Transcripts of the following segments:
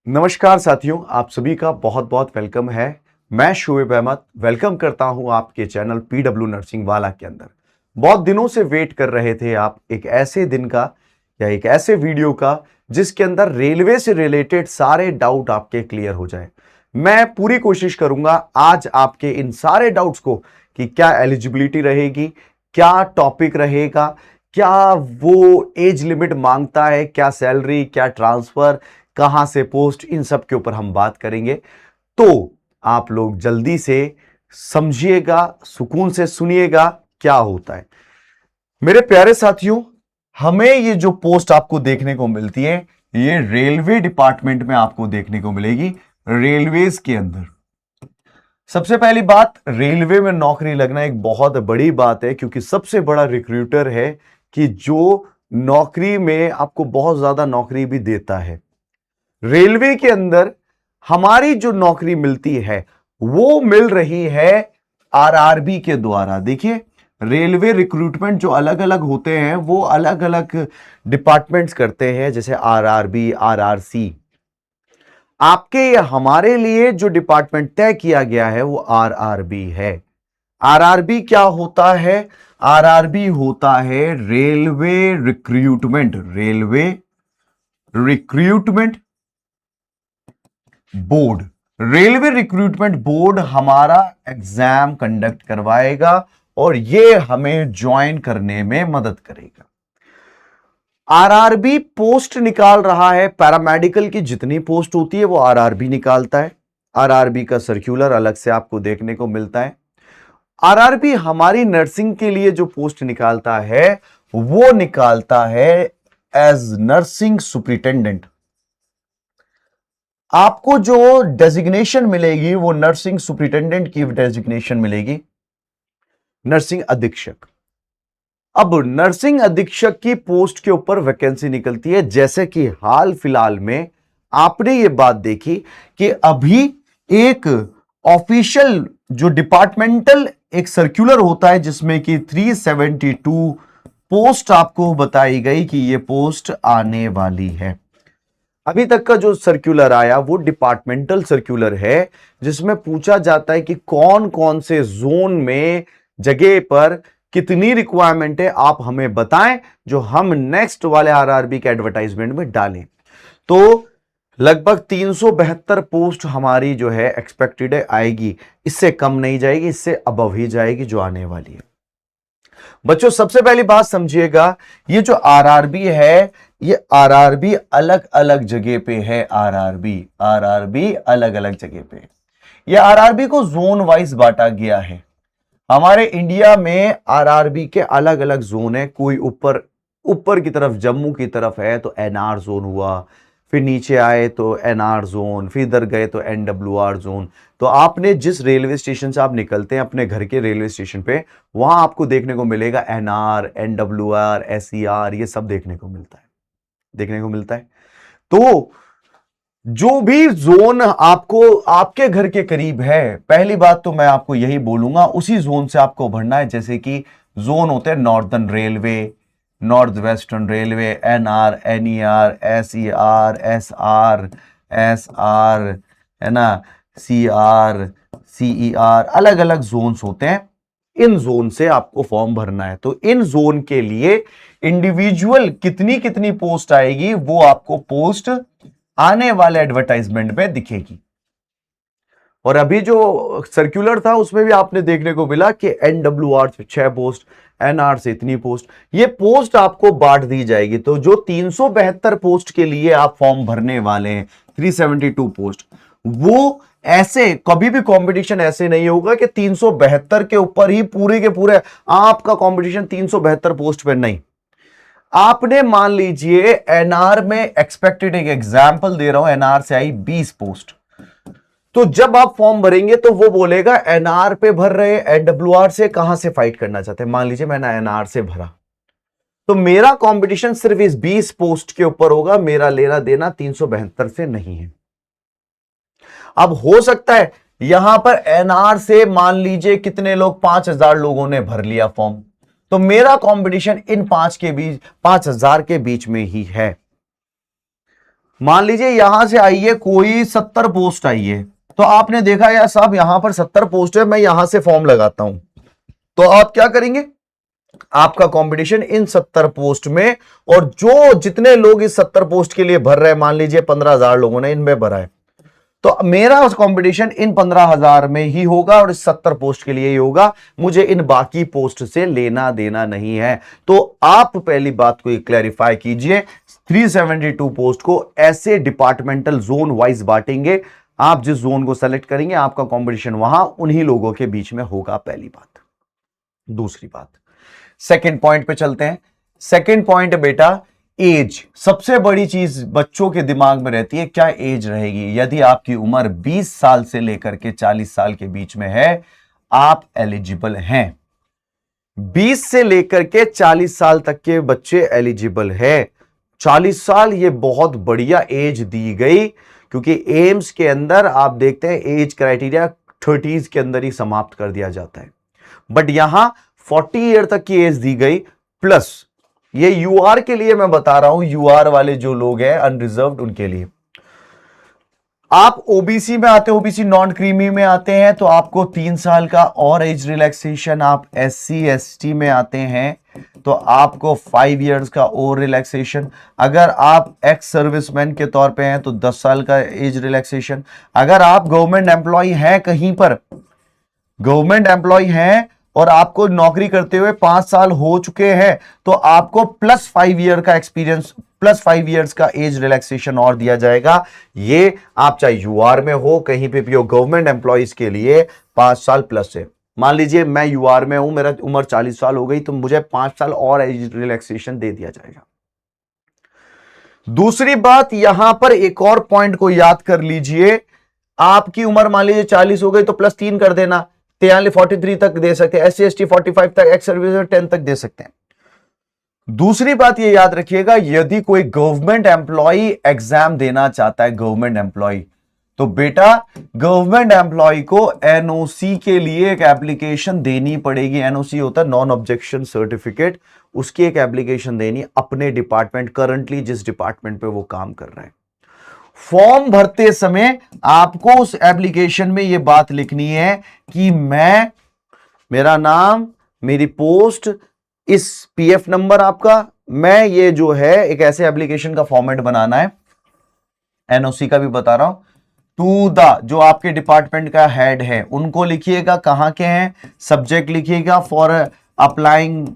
नमस्कार साथियों, आप सभी का बहुत बहुत वेलकम है। मैं शोएब अहमद वेलकम करता हूं आपके चैनल पीडब्ल्यू नर्सिंग वाला के अंदर। बहुत दिनों से वेट कर रहे थे आप एक ऐसे दिन का या एक ऐसे वीडियो का जिसके अंदर रेलवे से रिलेटेड सारे डाउट आपके क्लियर हो जाए। मैं पूरी कोशिश करूंगा आज आपके इन सारे डाउट्स को कि क्या एलिजिबिलिटी रहेगी, क्या टॉपिक रहेगा, क्या वो एज लिमिट मांगता है, क्या सैलरी, क्या ट्रांसफर, कहां से पोस्ट, इन सब के ऊपर हम बात करेंगे। तो आप लोग जल्दी से समझिएगा, सुकून से सुनिएगा क्या होता है। मेरे प्यारे साथियों, हमें ये जो पोस्ट आपको देखने को मिलती है ये रेलवे डिपार्टमेंट में आपको देखने को मिलेगी, रेलवेज के अंदर। सबसे पहली बात, रेलवे में नौकरी लगना एक बहुत बड़ी बात है क्योंकि सबसे बड़ा रिक्रूटर है कि जो नौकरी में आपको बहुत ज्यादा नौकरी भी देता है। रेलवे के अंदर हमारी जो नौकरी मिलती है वो मिल रही है आरआरबी के द्वारा। देखिए, रेलवे रिक्रूटमेंट जो अलग अलग होते हैं वो अलग अलग डिपार्टमेंट्स करते हैं, जैसे आरआरबी, आरआरसी। आपके या हमारे लिए जो डिपार्टमेंट तय किया गया है वो आरआरबी है। आरआरबी क्या होता है? आरआरबी होता है railway recruitment, railway recruitment board. Railway recruitment board हमारा एग्जाम कंडक्ट करवाएगा और ये हमें ज्वाइन करने में मदद करेगा। आरआरबी पोस्ट निकाल रहा है, पैरामेडिकल की जितनी पोस्ट होती है वो आरआरबी निकालता है। आरआरबी का सर्कुलर अलग से आपको देखने को मिलता है। आरआरबी हमारी नर्सिंग के लिए जो पोस्ट निकालता है वो निकालता है एज नर्सिंग सुपरिटेंडेंट। आपको जो डेजिग्नेशन मिलेगी वो नर्सिंग सुपरिटेंडेंट की डेजिग्नेशन मिलेगी, नर्सिंग अधीक्षक। अब नर्सिंग अधीक्षक की पोस्ट के ऊपर वैकेंसी निकलती है। जैसे कि हाल फिलहाल में आपने ये बात देखी कि अभी एक ऑफिशियल जो डिपार्टमेंटल एक सर्कुलर होता है जिसमें कि 372 पोस्ट आपको बताई गई कि ये पोस्ट आने वाली है। अभी तक का जो सर्कुलर आया वो डिपार्टमेंटल सर्कुलर है जिसमें पूछा जाता है कि कौन कौन से जोन में जगह पर कितनी रिक्वायरमेंट है, आप हमें बताएं जो हम नेक्स्ट वाले आरआरबी के एडवर्टाइजमेंट में डालें। तो लगभग 372 पोस्ट हमारी जो है एक्सपेक्टेड है आएगी, इससे कम नहीं जाएगी, इससे अबव ही जाएगी जो आने वाली है। बच्चों, सबसे पहली बात समझिएगा, ये जो आरआरबी है ये आरआरबी अलग अलग जगह पे है। आरआरबी अलग अलग जगह पे। ये आरआरबी को जोन वाइज बांटा गया है। हमारे इंडिया में आरआरबी के अलग अलग जोन है। कोई ऊपर ऊपर की तरफ जम्मू की तरफ है तो एनआर जोन हुआ, फिर नीचे आए तो एनआर जोन, फिर इधर गए तो एनडब्ल्यूआर जोन। तो आपने जिस रेलवे स्टेशन से आप निकलते हैं अपने घर के रेलवे स्टेशन पे, वहां आपको देखने को मिलेगा एनआर, एनडब्ल्यूआर, एसईआर, ये सब देखने को मिलता है, देखने को मिलता है। तो जो भी जोन आपको आपके घर के करीब है, पहली बात तो मैं आपको यही बोलूंगा उसी जोन से आपको भरना है। जैसे कि जोन होते हैं northern railway, north western railway, NR, NER, SER, SR, SR, है ना, सीआर, सीईआर, अलग अलग जोन्स होते हैं। इन जोन से आपको फॉर्म भरना है। तो इन जोन के लिए इंडिविजुअल कितनी कितनी पोस्ट आएगी वो आपको पोस्ट आने वाले एडवर्टाइजमेंट में दिखेगी। और अभी जो सर्कुलर था उसमें भी आपने देखने को मिला कि एनडब्ल्यूआर से 6 पोस्ट, एनआर से इतनी पोस्ट, ये पोस्ट आपको बांट दी जाएगी। तो जो 372 पोस्ट के लिए आप फॉर्म भरने वाले हैं, 372 पोस्ट, वो ऐसे कभी भी कंपटीशन ऐसे नहीं होगा कि 372 के ऊपर ही पूरे के पूरे आपका कंपटीशन 372 पोस्ट पर नहीं। आपने मान लीजिए एनआर में एक्सपेक्टेड, एक एग्जांपल दे रहा हूं, एनआर से आई 20 पोस्ट, तो जब आप फॉर्म भरेंगे तो वो बोलेगा एनआर पे भर रहे, एनडब्ल्यूआर से कहां से फाइट करना चाहते हैं। मान लीजिए मैंने एनआर से भरा तो मेरा कंपटीशन सिर्फ इस 20 पोस्ट के ऊपर होगा, मेरा लेना देना 372 से नहीं है। अब हो सकता है यहां पर एनआर से मान लीजिए कितने लोग, 5000 लोगों ने भर लिया फॉर्म, तो मेरा कंपटीशन इन 5 के बीच, 5000 के बीच में ही है। मान लीजिए यहां से आई है कोई 70 पोस्ट आई है, तो आपने देखा यार साहब यहां पर 70 पोस्ट है, मैं यहां से फॉर्म लगाता हूं, तो आप क्या करेंगे, आपका कंपटीशन इन 70 पोस्ट में, और जो जितने लोग इस 70 पोस्ट के लिए भर रहे हैं, मान लीजिए 15,000 लोगों ने इनमें भरा है, तो मेरा उस कंपटीशन इन 15,000 में ही होगा और इस 70 पोस्ट के लिए ही होगा, मुझे इन बाकी पोस्ट से लेना देना नहीं है। तो आप पहली बात को क्लैरिफाई कीजिए, 372 पोस्ट को ऐसे डिपार्टमेंटल जोन वाइज बांटेंगे, आप जिस जोन को सेलेक्ट करेंगे आपका कंपटीशन वहां उन्हीं लोगों के बीच में होगा, पहली बात। दूसरी बात, सेकंड पॉइंट पे चलते हैं। सेकंड पॉइंट बेटा एज, सबसे बड़ी चीज बच्चों के दिमाग में रहती है, क्या एज रहेगी। यदि आपकी उम्र 20 साल से लेकर के 40 साल के बीच में है, आप एलिजिबल हैं। 20 से लेकर के 40 साल तक के बच्चे एलिजिबल है। 40 साल ये बहुत बढ़िया एज दी गई, क्योंकि एम्स के अंदर आप देखते हैं एज क्राइटेरिया 30s के अंदर ही समाप्त कर दिया जाता है, बट यहां 40 ईयर तक की एज दी गई। प्लस ये यूआर के लिए मैं बता रहा हूं, यूआर वाले जो लोग हैं अनरिजर्व्ड, उनके लिए। आप ओबीसी में आते हैं, ओबीसी नॉन क्रीमी में आते हैं, तो आपको 3 साल का और एज रिलैक्सेशन। आप एससी एसटी में आते हैं तो आपको 5 इयर्स का और रिलैक्सेशन। अगर आप एक्स सर्विसमैन के तौर पे हैं तो 10 साल का एज रिलैक्सेशन। अगर आप गवर्नमेंट एम्प्लॉय हैं, कहीं पर गवर्नमेंट एम्प्लॉय हैं और आपको नौकरी करते हुए 5 साल हो चुके हैं, तो आपको प्लस 5 ईयर का एक्सपीरियंस, प्लस 5 इयर्स का एज रिलैक्सेशन और दिया जाएगा। ये आप चाहे यूआर में हो, कहीं पे भी हो, गवर्नमेंट एम्प्लॉयज के लिए 5 साल प्लस है। मान लीजिए मैं यूआर में हूं, मेरा उम्र 40 साल हो गई, तो मुझे 5 साल और एज रिलैक्सेशन दे दिया जाएगा। दूसरी बात, यहां पर एक और पॉइंट को याद कर लीजिए, आपकी उम्र मान लीजिए 40 हो गई तो प्लस 3 कर देना, 43 तक दे सकते हैं। एससी एसटी 45 तक, एक्स सर्विस 10 तक दे सकते हैं। दूसरी बात ये याद रखिएगा, यदि कोई गवर्नमेंट एम्प्लॉय एग्जाम देना चाहता है, गवर्नमेंट एम्प्लॉय, तो बेटा गवर्नमेंट एम्प्लॉय को एनओसी के लिए एक एप्लीकेशन देनी पड़ेगी। एनओसी होता है नॉन ऑब्जेक्शन सर्टिफिकेट, उसकी एक एप्लीकेशन देनी अपने डिपार्टमेंट, करंटली जिस डिपार्टमेंट पे वो काम कर रहे हैं। फॉर्म भरते समय आपको उस एप्लीकेशन में यह बात लिखनी है कि मैं, मेरा नाम, मेरी पोस्ट, इस पीएफ नंबर आपका, मैं ये जो है एक ऐसे एप्लीकेशन का फॉर्मेट बनाना है। एनओसी का भी बता रहा हूं, टू द जो आपके डिपार्टमेंट का हेड है उनको लिखिएगा, कहां के हैं, सब्जेक्ट लिखिएगा फॉर अप्लाइंग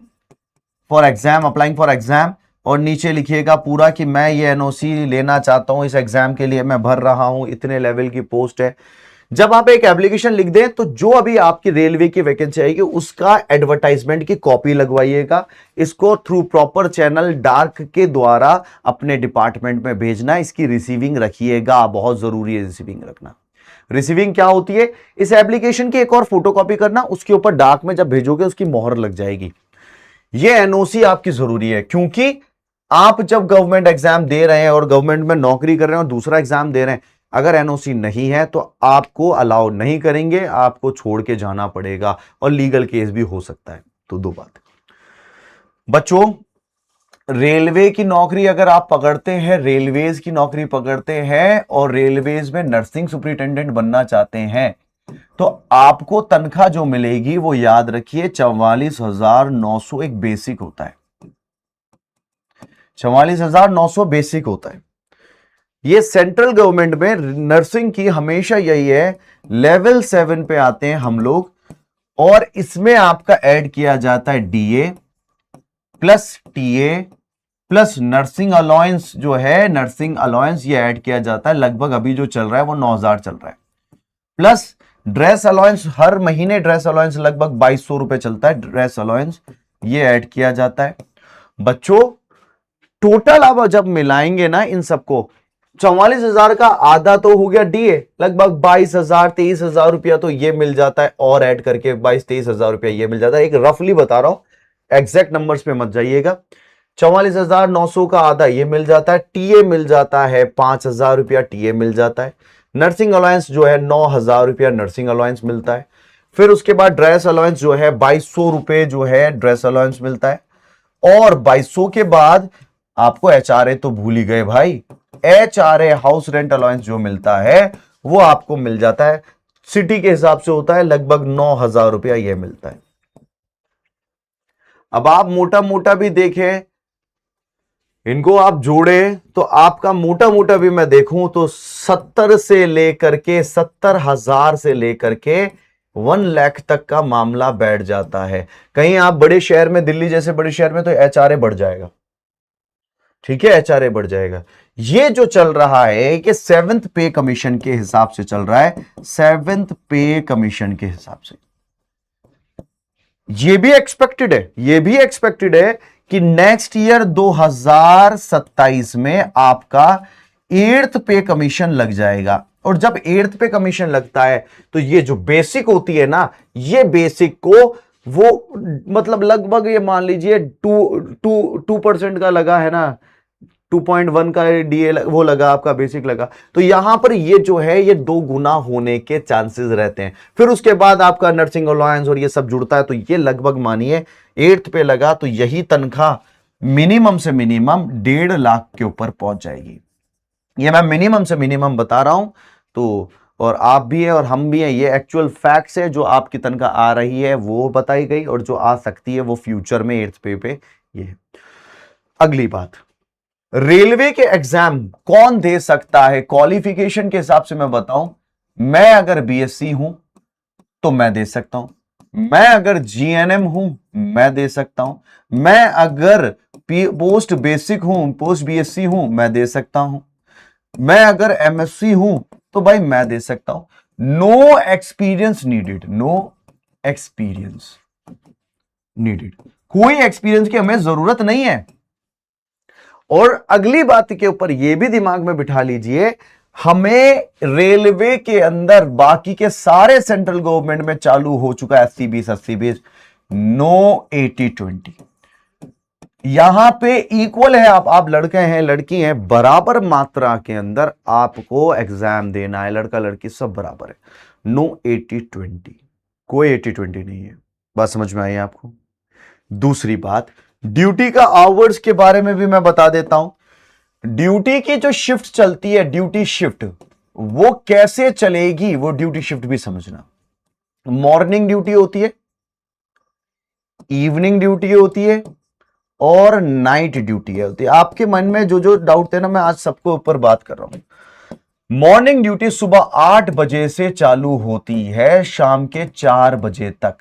फॉर एग्जाम, और नीचे लिखिएगा पूरा कि मैं ये एनओसी लेना चाहता हूं, इस एग्जाम के लिए मैं भर रहा हूं, इतने लेवल की पोस्ट है। जब आप एक एप्लीकेशन लिख दें तो जो अभी आपकी रेलवे की वैकेंसी आएगी उसका एडवर्टाइजमेंट की कॉपी लगवाइएगा, इसको थ्रू प्रॉपर चैनल डार्क के द्वारा अपने डिपार्टमेंट में भेजना। इसकी रिसीविंग रखिएगा, बहुत जरूरी है रिसीविंग रखना। रिसीविंग क्या होती है, इस एप्लीकेशन की एक और फोटोकॉपी करना, उसके ऊपर डार्क में जब भेजोगे उसकी मोहर लग जाएगी। यह एनओसी आपकी जरूरी है, क्योंकि आप जब गवर्नमेंट एग्जाम दे रहे हैं और गवर्नमेंट में नौकरी कर रहे हैं और दूसरा एग्जाम दे रहे हैं, अगर एनओसी नहीं है तो आपको अलाउ नहीं करेंगे, आपको छोड़ के जाना पड़ेगा और लीगल केस भी हो सकता है। तो दो बात बच्चों, रेलवे की नौकरी अगर आप पकड़ते हैं, रेलवेज की नौकरी पकड़ते हैं और रेलवेज में नर्सिंग सुपरिटेंडेंट बनना चाहते हैं, तो आपको तनख्वाह जो मिलेगी वो याद रखिए 44,900 एक बेसिक होता है। 44,900 बेसिक होता है। ये सेंट्रल गवर्नमेंट में नर्सिंग की हमेशा यही है, लेवल 7 पे आते हैं हम लोग, और इसमें आपका ऐड किया जाता है DA plus TA plus nursing allowance जो है, नर्सिंग अलाउंस ये ऐड किया जाता है। लगभग अभी जो चल रहा है वो 9,000 चल रहा है, प्लस ड्रेस अलाउंस, हर महीने ड्रेस अलाउंस लगभग 2,200 रुपए चलता है ड्रेस अलाउंस, ये ऐड किया जाता है। बच्चों टोटल अब जब मिलाएंगे ना इन सबको, 44,000 का आधा तो हो गया डीए, लगभग 22,000 23,000 रुपया तो ये मिल जाता है, और ऐड करके 22-23,000 रुपया ये मिल जाता है। एक रफली बता रहा हूं, एग्जैक्ट नंबर्स पे मत जाइएगा। 44,900 का आधा ये मिल जाता है, टीए मिल जाता है 5,000 रुपया, टीए मिल जाता है। नर्सिंग अलाउंस जो है 9,000 रुपया नर्सिंग अलाउंस मिलता है। फिर उसके बाद ड्रेस अलाउंस जो है 2,200 रुपए जो है ड्रेस अलाउंस मिलता है। और 2,200 के बाद आपको एचआरए तो भूल ही गए भाई, HRA हाउस रेंट अलाउंस जो मिलता है वो आपको मिल जाता है, सिटी के हिसाब से होता है लगभग 9,000 रुपया यह मिलता है। अब आप मोटा मोटा भी देखें, इनको आप जोड़े तो आपका मोटा मोटा भी मैं देखूं तो 70,000 से लेकर के 1 लाख तक का मामला बैठ जाता है। कहीं आप बड़े शहर में, दिल्ली जैसे बड़े शहर में तो HRA बढ़ जाएगा, ठीक है, HRA बढ़ जाएगा। ये जो चल रहा है कि 7th पे कमीशन के हिसाब से चल रहा है, 7th पे कमीशन के हिसाब से। ये भी एक्सपेक्टेड है, ये भी एक्सपेक्टेड है कि नेक्स्ट ईयर 2027 में आपका 8th पे कमीशन लग जाएगा। और जब 8th पे कमीशन लगता है तो ये जो बेसिक होती है ना, ये बेसिक को वो मतलब लगभग ये मान लीजिए 2% का लगा है ना, 2.1 का DA वो लगा, आपका बेसिक लगा, तो यहां पर ये जो है ये 2 गुना होने के चांसेस रहते हैं। फिर उसके बाद आपका नर्सिंग अलाउंस और ये सब जुड़ता है तो ये लगभग मानिए 8th पे लगा तो यही तनख्वाह मिनिमम से मिनिमम 1.5 लाख के ऊपर पहुंच जाएगी। ये मैं मिनिमम से मिनिमम बता रहा हूं, तो और आप भी है और हम भी हैं, ये एक्चुअल फैक्ट्स है। जो आपकी तनख्वाह आ रही है वो बताई गई और जो आ सकती है वो फ्यूचर में 8th पे ये। अगली बात, रेलवे के एग्जाम कौन दे सकता है? क्वालिफिकेशन के हिसाब से मैं बताऊं, मैं अगर BSc हूं तो मैं दे सकता हूं, मैं अगर GNM हूं मैं दे सकता हूं, मैं अगर पोस्ट बेसिक हूं, पोस्ट BSc हूं मैं दे सकता हूं, मैं अगर MSc हूं तो भाई मैं दे सकता हूं। No experience needed, no experience needed, कोई एक्सपीरियंस की हमें जरूरत नहीं है। और अगली बात के ऊपर यह भी दिमाग में बिठा लीजिए, हमें रेलवे के अंदर बाकी के सारे सेंट्रल गवर्नमेंट में चालू हो चुका है 80-20 80-20, नो 80-20, यहां पे इक्वल है। आप लड़के हैं लड़की हैं, बराबर मात्रा के अंदर आपको एग्जाम देना है, लड़का लड़की सब बराबर है। नो 80-20, कोई 80-20 नहीं है। बात समझ में आई आपको? दूसरी बात, ड्यूटी का आवर्स के बारे में भी मैं बता देता हूं। ड्यूटी की जो शिफ्ट चलती है, ड्यूटी शिफ्ट वो कैसे चलेगी, वो ड्यूटी शिफ्ट भी समझना। मॉर्निंग ड्यूटी होती है, इवनिंग ड्यूटी होती है और नाइट ड्यूटी होती है। आपके मन में जो जो डाउट थे ना, मैं आज सबको ऊपर बात कर रहा हूं। मॉर्निंग ड्यूटी सुबह 8 बजे से चालू होती है शाम के 4 बजे तक।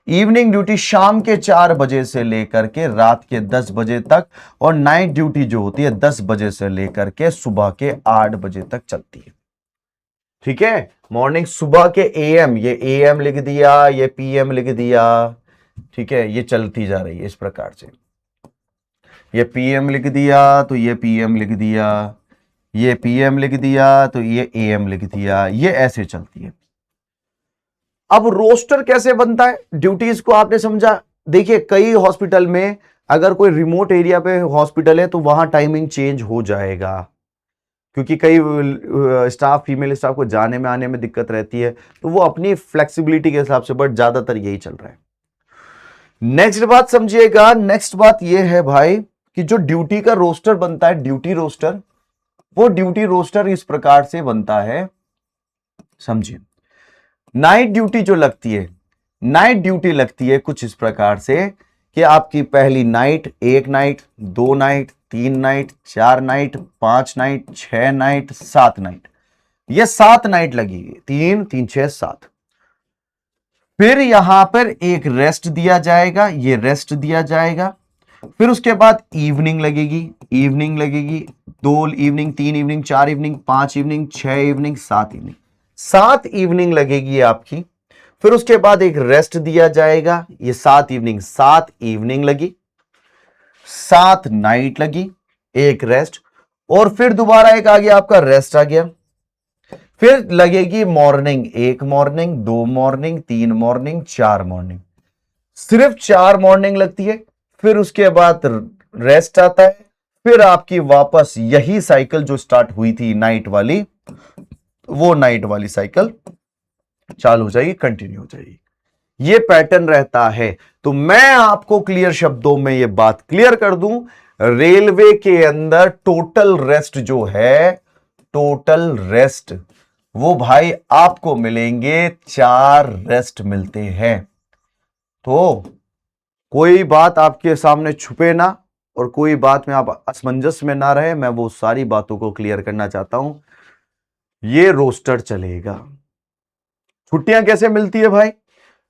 इवनिंग ड्यूटी शाम के 4 बजे से लेकर के रात के 10 बजे तक, और नाइट ड्यूटी जो होती है 10 बजे से लेकर के सुबह के 8 बजे तक चलती है। ठीक है, मॉर्निंग सुबह के AM, ये AM लिख दिया, ये PM लिख दिया, ठीक है, ये चलती जा रही है इस प्रकार से। ये PM लिख दिया तो ये PM लिख दिया, ये PM लिख दिया तो ये AM लिख दिया, ये ऐसे चलती है। अब रोस्टर कैसे बनता है ड्यूटीज को आपने समझा। देखिए, कई हॉस्पिटल में अगर कोई रिमोट एरिया पे हॉस्पिटल है तो वहां टाइमिंग चेंज हो जाएगा, क्योंकि कई स्टाफ, फीमेल स्टाफ को जाने में आने में दिक्कत रहती है, तो वो अपनी फ्लेक्सिबिलिटी के हिसाब से, बट ज्यादातर यही चल रहा है। नेक्स्ट बात समझिएगा, नेक्स्ट बात यह है भाई कि जो ड्यूटी का रोस्टर बनता है, ड्यूटी रोस्टर, वो ड्यूटी रोस्टर इस प्रकार से बनता है, समझिए। नाइट ड्यूटी जो लगती है, नाइट ड्यूटी लगती है कुछ इस प्रकार से कि आपकी पहली night, 1 night, 2 night, 3 night, 4 night, 5 night, 6 night, 7 night, ये 7 नाइट लगेगी, 3 3 6 7। फिर यहां पर एक रेस्ट दिया जाएगा, ये रेस्ट दिया जाएगा। फिर उसके बाद इवनिंग लगेगी, इवनिंग लगेगी, 2 evening, 3 evening, 4 evening, 5 evening, 6 evening, 7 evening, 7 evening लगेगी आपकी। फिर उसके बाद एक रेस्ट दिया जाएगा, ये 7 इवनिंग, 7 इवनिंग लगी, 7 नाइट लगी, एक रेस्ट, और फिर दोबारा एक आ गया आपका रेस्ट आ गया। फिर लगेगी morning, 1 morning, 2 morning, 3 morning, 4 morning, सिर्फ 4 मॉर्निंग लगती है। फिर उसके बाद रेस्ट आता है, फिर आपकी वापस यही साइकिल जो स्टार्ट हुई थी नाइट वाली, वो नाइट वाली साइकिल चालू हो जाएगी, कंटिन्यू हो जाएगी। ये पैटर्न रहता है। तो मैं आपको क्लियर शब्दों में ये बात क्लियर कर दूं, रेलवे के अंदर टोटल रेस्ट जो है, टोटल रेस्ट वो भाई आपको मिलेंगे 4 रेस्ट मिलते हैं। तो कोई बात आपके सामने छुपे ना और कोई बात में आप असमंजस में ना रहे, मैं वो सारी बातों को क्लियर करना चाहता हूं। ये रोस्टर चलेगा। छुट्टियां कैसे मिलती है भाई?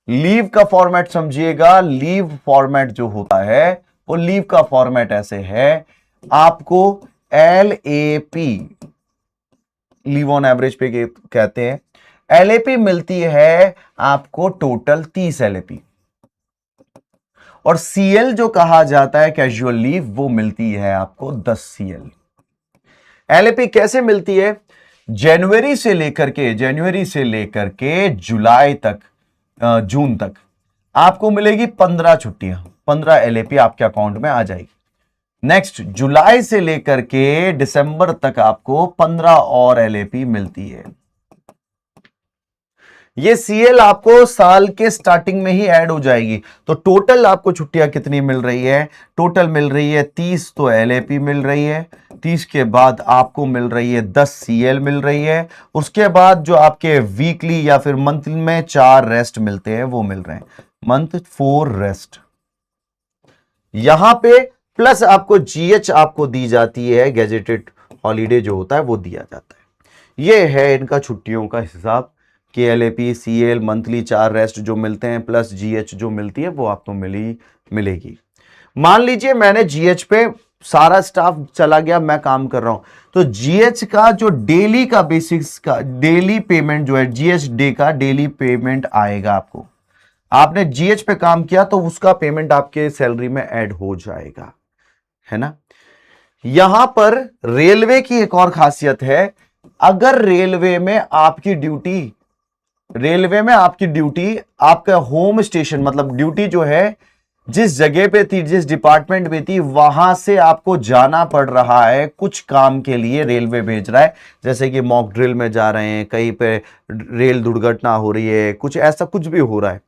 लीव का फॉर्मेट समझिएगा। लीव फॉर्मेट जो होता है वो लीव का फॉर्मेट ऐसे है, आपको LAP लीव ऑन एवरेज पे कहते हैं। LAP मिलती है आपको टोटल 30 LAP, और CL जो कहा जाता है कैजुअल लीव, वो मिलती है आपको 10 CL। LAP कैसे मिलती है? जनवरी से लेकर के जुलाई तक, जून तक आपको मिलेगी 15 छुट्टियां, 15 LAP आपके अकाउंट में आ जाएगी। नेक्स्ट जुलाई से लेकर के दिसंबर तक आपको 15 और LAP मिलती है। ये CL आपको साल के स्टार्टिंग में ही ऐड हो जाएगी। तो टोटल आपको छुट्टियां कितनी मिल रही है? टोटल मिल रही है 30, तो LAP मिल रही है 30 के बाद आपको मिल रही है 10 CL मिल रही है। उसके बाद जो आपके वीकली या फिर मंथली में 4 रेस्ट मिलते हैं वो मिल रहे हैं, मंथ 4 रेस्ट। यहां पे प्लस आपको GH आपको दी जाती है, गैजेटेड हॉलीडे जो होता है वो दिया जाता है। ये है इनका छुट्टियों का हिसाब कि LAP CL मंथली 4 रेस्ट जो मिलते हैं प्लस GH जो मिलती है वो आपको मिलेगी। मान लीजिए मैंने GH पे सारा स्टाफ चला गया, मैं काम कर रहा हूं, तो GH का जो डेली का बेसिक्स का डेली पेमेंट जो है, GH डे का डेली पेमेंट आएगा आपको। आपने GH पे काम किया तो उसका पेमेंट आपके सैलरी में ऐड हो जाएगा, है ना। यहां पर रेलवे की एक और खासियत है, अगर रेलवे में आपकी ड्यूटी आपका होम स्टेशन, मतलब ड्यूटी जो है जिस जगह पे थी, जिस डिपार्टमेंट में थी, वहां से आपको जाना पड़ रहा है कुछ काम के लिए, रेलवे भेज रहा है, जैसे कि मॉक ड्रिल में जा रहे हैं, कहीं पे रेल दुर्घटना हो रही है, कुछ ऐसा कुछ भी हो रहा है,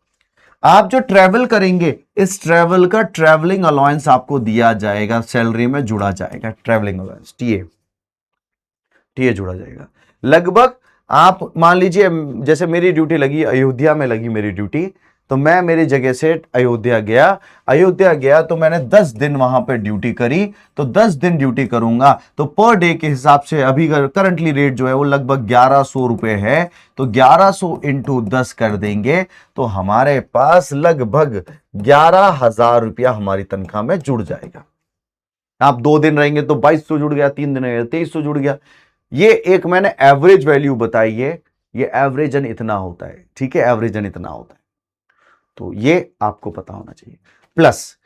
आप जो ट्रेवल करेंगे इस ट्रेवल का ट्रेवलिंग अलाउंस आपको दिया जाएगा, सैलरी में जुड़ा जाएगा, ट्रेवलिंग अलाउंस टीए जुड़ा जाएगा। लगभग आप मान लीजिए जैसे मेरी ड्यूटी लगी अयोध्या में, लगी मेरी ड्यूटी, तो मैं मेरी जगह से अयोध्या गया तो मैंने 10 दिन वहां पर ड्यूटी करी, तो 10 दिन ड्यूटी करूंगा तो पर डे के हिसाब से अभी करंटली रेट जो है वो लगभग 1100 रुपए है, तो 1100 इंटू 10 कर देंगे तो हमारे पास लगभग 11,000 रुपया हमारी तनख्वाह में जुड़ जाएगा। आप 2 दिन रहेंगे तो 2200 जुड़ गया, 3 दिन रहेंगे 2300 जुड़ गया। ये एक मैंने एवरेज वैल्यू बताई है, ये एवरेजन इतना होता है, ठीक है, एवरेजन इतना होता है, तो ये आपको पता होना चाहिए। प्लस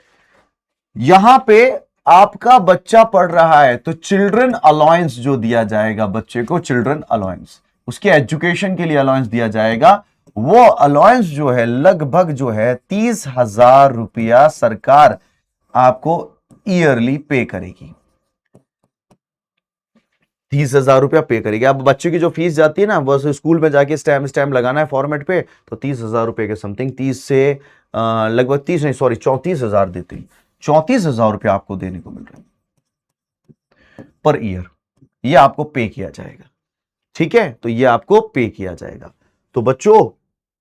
यहां पे आपका बच्चा पढ़ रहा है तो चिल्ड्रन अलाउंस जो दिया जाएगा बच्चे को, चिल्ड्रन अलाउंस, उसके एजुकेशन के लिए अलाउंस दिया जाएगा, वो अलाउंस जो है लगभग जो है 30,000 रुपया सरकार आपको ईयरली पे करेगी। 30,000 रुपया पे करेगी। अब बच्चे की जो फीस जाती है ना, बस स्कूल में जाके स्टैम्प लगाना है फॉर्मेट पे, तो 30,000 रुपए के समथिंग, 30 से लगभग 30 नहीं सॉरी 34,000 देते हैं, 34,000 रुपया आपको देने को मिल रहा है पर ईयर, ये आपको पे किया जाएगा, ठीक है, तो ये आपको पे किया जाएगा। तो बच्चों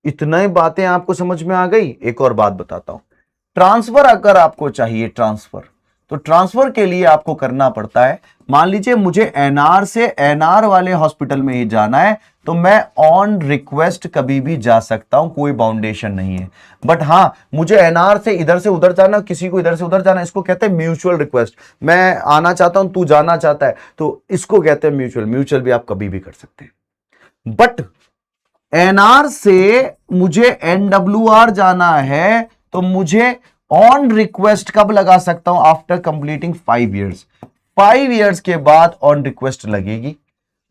इतना ही बातें आपको समझ में आ गई। एक और बात बताता हूं, ट्रांसफर अगर आपको चाहिए ट्रांसफर, तो ट्रांसफर के लिए आपको करना पड़ता है, मान लीजिए मुझे एनआर से एनआर वाले हॉस्पिटल में ही जाना है, तो मैं ऑन रिक्वेस्ट कभी भी जा सकता हूं, कोई बाउंडेशन नहीं है। बट हां, मुझे एनआर से इधर से उधर जाना, किसी को इधर से उधर जाना, इसको कहते हैं म्यूचुअल रिक्वेस्ट। मैं आना चाहता हूं, तू जाना चाहता है, तो इसको कहते हैं म्यूचुअल भी आप कभी भी कर सकते हैं। बट एनआर से मुझे एनडब्ल्यूआर जाना है, तो मुझे ऑन रिक्वेस्ट कब लगा सकता हूं? आफ्टर कंप्लीटिंग 5 इयर्स, 5 इयर्स के बाद ऑन रिक्वेस्ट लगेगी।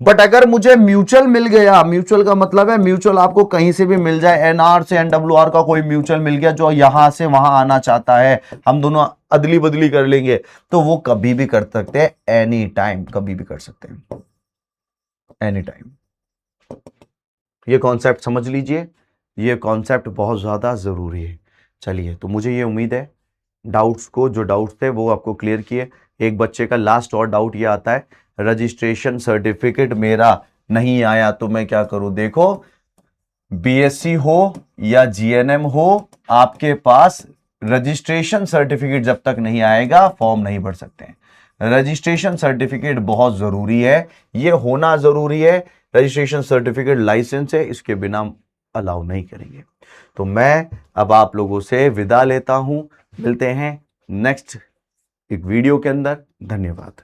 बट अगर मुझे म्यूचुअल मिल गया, म्यूचुअल का मतलब है म्यूचुअल आपको कहीं से भी मिल जाए, एनआर से एनडब्ल्यूआर का कोई म्यूचुअल मिल गया जो यहां से वहां आना चाहता है, हम दोनों अदली बदली कर लेंगे, तो वो कभी भी कर सकते हैं, एनी टाइम, कभी भी कर सकते हैं, एनी टाइम। ये कॉन्सेप्ट समझ लीजिए, ये कॉन्सेप्ट बहुत ज़्यादा ज़रूरी है। चलिए, तो मुझे ये उम्मीद है डाउट्स को, जो डाउट्स थे वो आपको क्लियर किए। एक बच्चे का लास्ट और डाउट ये आता है, रजिस्ट्रेशन सर्टिफिकेट मेरा नहीं आया तो मैं क्या करूं? देखो, बीएससी हो या जीएनएम हो, आपके पास रजिस्ट्रेशन सर्टिफिकेट जब तक नहीं आएगा फॉर्म नहीं भर सकते हैं। रजिस्ट्रेशन सर्टिफिकेट बहुत जरूरी है, ये होना जरूरी है। रजिस्ट्रेशन सर्टिफिकेट लाइसेंस है, इसके बिना अलाउ नहीं करेंगे। तो मैं अब आप लोगों से विदा लेता हूं, मिलते हैं नेक्स्ट एक वीडियो के अंदर। धन्यवाद।